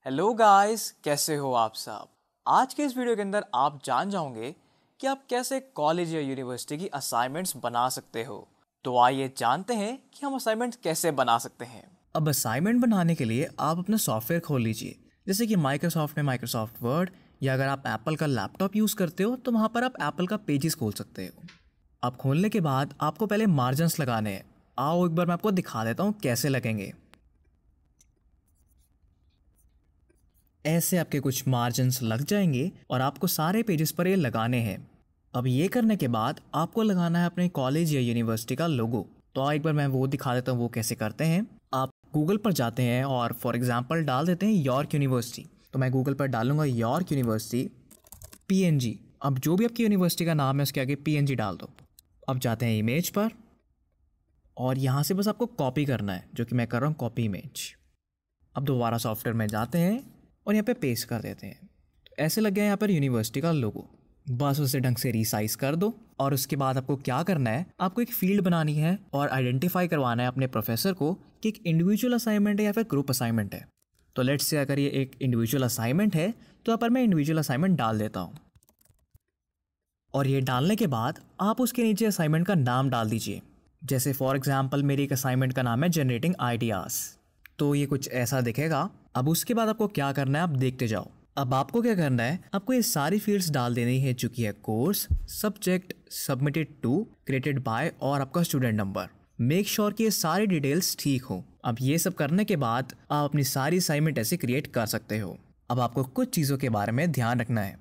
Hello guys, कैसे हो आप सब। आज के इस वीडियो के अंदर आप जान जाओगे कि आप कैसे कॉलेज या यूनिवर्सिटी की असाइनमेंट्स बना सकते हो। तो आइए जानते हैं कि हम असाइनमेंट्स कैसे बना सकते हैं। अब असाइनमेंट बनाने के लिए आप अपना सॉफ्टवेयर खोल लीजिए, जैसे कि माइक्रोसॉफ्ट में माइक्रोसॉफ्ट वर्ड, या अगर आप एप्पल का लैपटॉप यूज़ करते हो तो वहाँ पर आप एप्पल का पेजेस खोल सकते हो। अब खोलने के बाद आपको पहले मार्जिन्स लगाने हैं। आओ एक बार मैं आपको दिखा देता हूँ कैसे लगेंगे। ऐसे आपके कुछ मार्जिन्स लग जाएंगे और आपको सारे पेजेस पर ये लगाने हैं। अब ये करने के बाद आपको लगाना है अपने कॉलेज या यूनिवर्सिटी का लोगो। तो एक बार मैं वो दिखा देता हूँ वो कैसे करते हैं। आप गूगल पर जाते हैं और फॉर एग्जांपल डाल देते हैं यॉर्क यूनिवर्सिटी। तो मैं गूगल पर डालूंगा यॉर्क यूनिवर्सिटी पीएनजी। अब जो भी आपकी यूनिवर्सिटी का नाम है उसके आगे पीएनजी डाल दो। अब जाते हैं इमेज पर और यहाँ से बस आपको कॉपी करना है, जो कि मैं कर रहा हूँ कॉपी इमेज। अब दोबारा सॉफ्टवेयर में जाते हैं और यहाँ पे पेस्ट कर देते हैं। तो ऐसे लग गया यहाँ पर यूनिवर्सिटी का लोगो। बस उसे ढंग से रीसाइज कर दो और उसके बाद आपको क्या करना है, आपको एक फील्ड बनानी है और आइडेंटिफाई करवाना है अपने प्रोफेसर को कि एक इंडिविजुअल असाइनमेंट है या फिर ग्रुप असाइनमेंट है। तो लेट्स से अगर ये एक इंडिविजुअल असाइनमेंट है तो यहाँ पर मैं इंडिविजुअल असाइनमेंट डाल देता हूँ। और ये डालने के बाद आप उसके नीचे असाइनमेंट का नाम डाल दीजिए। जैसे फॉर एग्जाम्पल मेरी एक असाइनमेंट का नाम है जनरेटिंग आइडियाज़। तो ये कुछ ऐसा दिखेगा। अब उसके बाद आपको क्या करना है, आप देखते जाओ। अब आपको क्या करना है, आपको ये सारी फील्ड्स डाल देनी है, जो कि है course, subject, submitted to, created by और आपका स्टूडेंट नंबर। मेक श्योर कि ये सारी डिटेल्स ठीक हो। अब ये सब करने के बाद आप अपनी सारी असाइनमेंट ऐसे क्रिएट कर सकते हो। अब आपको कुछ चीज़ों के बारे में ध्यान रखना है।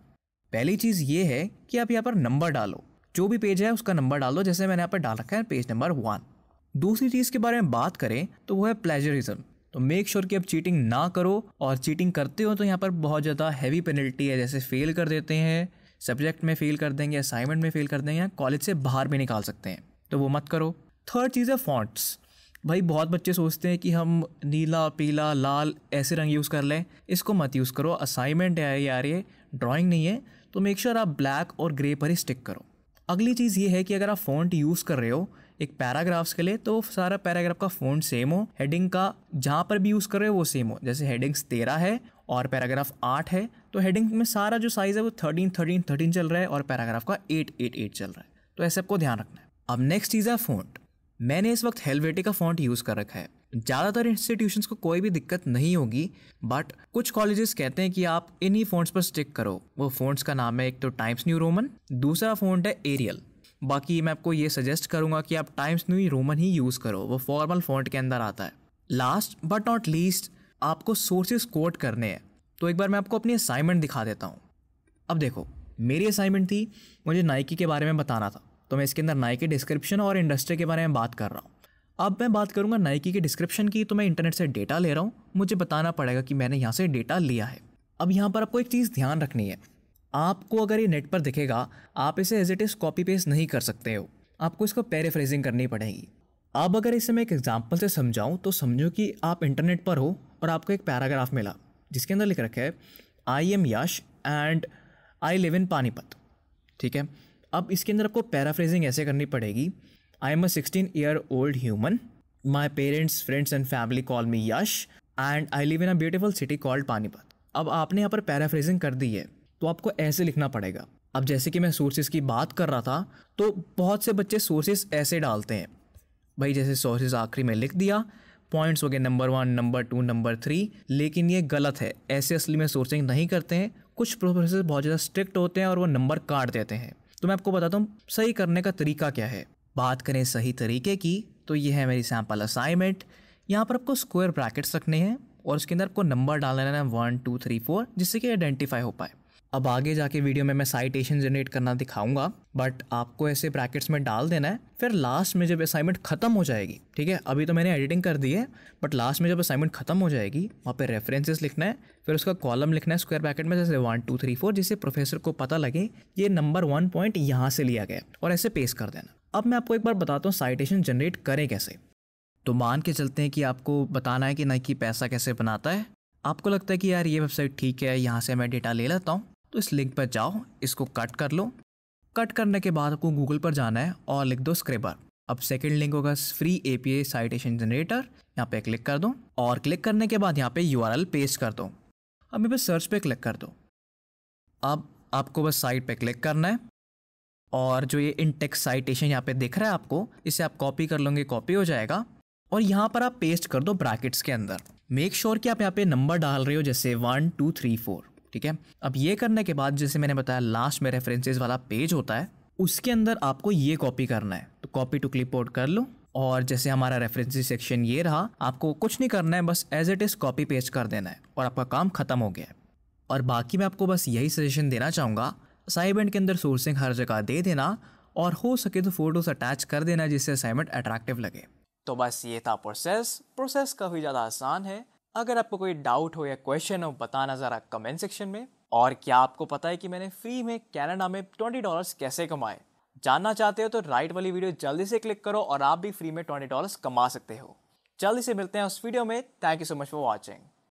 पहली चीज़ ये है कि आप यहाँ पर नंबर डालो। जो भी पेज है उसका नंबर डाल दो, जैसे मैंने यहाँ पर डाल रखा है पेज नंबर 1। दूसरी चीज़ के बारे में बात करें तो वो है प्लेजरिज्म। तो मेक श्योर कि आप चीटिंग ना करो, और चीटिंग करते हो तो यहाँ पर बहुत ज़्यादा हैवी पेनल्टी है, जैसे फेल कर देते हैं, सब्जेक्ट में फेल कर देंगे, असाइनमेंट में फेल कर देंगे, कॉलेज से बाहर भी निकाल सकते हैं, तो वो मत करो। थर्ड चीज़ है फॉन्ट्स। भाई बहुत बच्चे सोचते हैं कि हम नीला, पीला, लाल ऐसे रंग यूज़ कर लें, इसको मत यूज़ करो। असाइनमेंट है यार, ये ड्राइंग नहीं है, तो मेक श्योर आप ब्लैक और ग्रे पर ही स्टिक करो। अगली चीज़ ये है कि अगर आप फ़ॉन्ट यूज़ कर रहे हो एक पैराग्राफ्स के लिए, तो सारा पैराग्राफ का फ़ॉन्ट सेम हो, हेडिंग का जहाँ पर भी यूज़ कर रहे हो वो सेम हो। जैसे हेडिंग्स 13 है और पैराग्राफ 8 है, तो हेडिंग में सारा जो साइज़ है वो 13 13 13 चल रहा है और पैराग्राफ का 8 8 8 चल रहा है। तो ऐसे आपको ध्यान रखना है। अब नेक्स्ट चीज़ है फ़ॉन्ट। मैंने इस वक्त हेलवेटिका फ़ॉन्ट यूज़ कर रखा है। ज़्यादातर इंस्टीट्यूशंस को कोई भी दिक्कत नहीं होगी, बट कुछ कॉलेजेस कहते हैं कि आप इन्हीं फ़ॉन्ट्स पर स्टिक करो। वो फ़ॉन्ट्स का नाम है, एक तो टाइम्स न्यू रोमन, दूसरा फ़ॉन्ट है एरियल। बाकी मैं आपको ये सजेस्ट करूंगा कि आप टाइम्स न्यू रोमन ही यूज़ करो, वो फॉर्मल फ़ॉन्ट के अंदर आता है। लास्ट बट नॉट लीस्ट, आपको सोर्सेज कोट करने हैं। तो एक बार मैं आपको अपनी असाइनमेंट दिखा देता हूँ। अब देखो, मेरी असाइनमेंट थी, मुझे नाइकी के बारे में बताना था, तो मैं इसके अंदर नाइकी डिस्क्रिप्शन और इंडस्ट्री के बारे में बात कर रहा हूँ। अब मैं बात करूँगा नाइकी के डिस्क्रिप्शन की, तो मैं इंटरनेट से डेटा ले रहा हूँ, मुझे बताना पड़ेगा कि मैंने यहाँ से डेटा लिया है। अब यहाँ पर आपको एक चीज़ ध्यान रखनी है, आपको अगर ये नेट पर दिखेगा, आप इसे as it is copy paste नहीं कर सकते हो, आपको इसको पैराफ्रेजिंग करनी पड़ेगी। अब अगर इसे मैं एक एग्जांपल से समझाऊं, तो समझो कि आप इंटरनेट पर हो और आपको एक पैराग्राफ मिला जिसके अंदर लिख रखा है I am Yash and I live in Panipat. ठीक है, अब इसके अंदर आपको पैराफ्रेजिंग ऐसे करनी पड़ेगी, I am a 16-year-old human, my parents, friends and family call me Yash and I live in a beautiful city called Panipat. अब आपने यहाँ पर पैराफ्रेजिंग कर दी है, तो आपको ऐसे लिखना पड़ेगा। अब जैसे कि मैं सोर्सेज की बात कर रहा था, तो बहुत से बच्चे सोर्सेज ऐसे डालते हैं भाई, जैसे सोर्सेज आखिरी में लिख दिया, पॉइंट्स हो गए नंबर 1, नंबर 2, नंबर 3, लेकिन ये गलत है। ऐसे असली में सोर्सिंग नहीं करते हैं। कुछ प्रोफेसर बहुत ज़्यादा स्ट्रिक्ट होते हैं और वो नंबर काट देते हैं। तो मैं आपको बताता हूँ सही करने का तरीका क्या है। बात करें सही तरीके की, तो ये है मेरी सैम्पल असाइनमेंट। यहाँ पर आपको स्क्वायर ब्रैकेट्स रखने हैं और उसके अंदर आपको नंबर डालना है 1 2 3 4, जिससे कि आइडेंटिफाई हो पाए। अब आगे जाके वीडियो में मैं साइटेशन जनरेट करना दिखाऊंगा, बट आपको ऐसे ब्रैकेट्स में डाल देना है। फिर लास्ट में जब असाइनमेंट खत्म हो जाएगी, ठीक है, अभी तो मैंने एडिटिंग कर दी है, बट लास्ट में जब असाइनमेंट खत्म हो जाएगी, वहाँ पे रेफरेंसेस लिखना है, फिर उसका कॉलम लिखना है स्क्वायर ब्रैकेट में, जैसे 1 2 3 4, जिससे प्रोफेसर को पता लगे ये नंबर 1 पॉइंट यहाँ से लिया गया, और ऐसे पेस्ट कर देना। अब मैं आपको एक बार बताता हूँ साइटेशन जनरेट करें कैसे। तो मान के चलते हैं कि आपको बताना है कि नाइकी पैसा कैसे बनाता है। आपको लगता है कि यार ये वेबसाइट ठीक है, यहाँ से मैं डेटा ले लेता हूँ, तो इस लिंक पर जाओ, इसको कट कर लो। कट करने के बाद आपको गूगल पर जाना है और लिख दो स्क्रेबर। अब सेकंड लिंक होगा फ्री एपीआई साइटेशन जनरेटर, यहाँ पे क्लिक कर दो और क्लिक करने के बाद यहाँ पे यूआरएल पेस्ट कर दो। अब यहाँ पे सर्च पे क्लिक कर दो। अब आपको बस साइट पे क्लिक करना है और जो ये इन टेक्स्ट साइटेशन यहाँ पे दिख रहा है आपको, इसे आप कॉपी कर लोगे, कॉपी हो जाएगा और यहाँ पर आप पेस्ट कर दो ब्रैकेट्स के अंदर। मेक श्योर कि आप यहाँ पे नंबर डाल रहे हो, जैसे 1 2 3 4, ठीक है। अब ये करने के बाद जैसे मैंने बताया लास्ट में रेफरेंसेस वाला पेज होता है, उसके अंदर आपको ये कॉपी करना है। तो कॉपी टू क्लिपबोर्ड कर लो और जैसे हमारा रेफरेंसेस सेक्शन ये रहा, आपको कुछ नहीं करना है, बस as it is copy paste कर देना है और आपका काम खत्म हो गया है। और बाकी मैं आपको बस यही सजेशन देना चाहूँगा, असाइनमेंट के अंदर सोर्सिंग हर जगह दे देना और हो सके तो फोटोज अटैच कर देना जिससे असाइनमेंट अट्रैक्टिव लगे। तो बस ये था प्रोसेस काफ़ी ज़्यादा आसान है। अगर आपको कोई डाउट हो या क्वेश्चन हो, बताना ज़रा कमेंट सेक्शन में। और क्या आपको पता है कि मैंने फ्री में कनाडा में $20 कैसे कमाए? जानना चाहते हो तो राइट वाली वीडियो जल्दी से क्लिक करो और आप भी फ्री में $20 कमा सकते हो। जल्दी से मिलते हैं उस वीडियो में। Thank you so much for watching.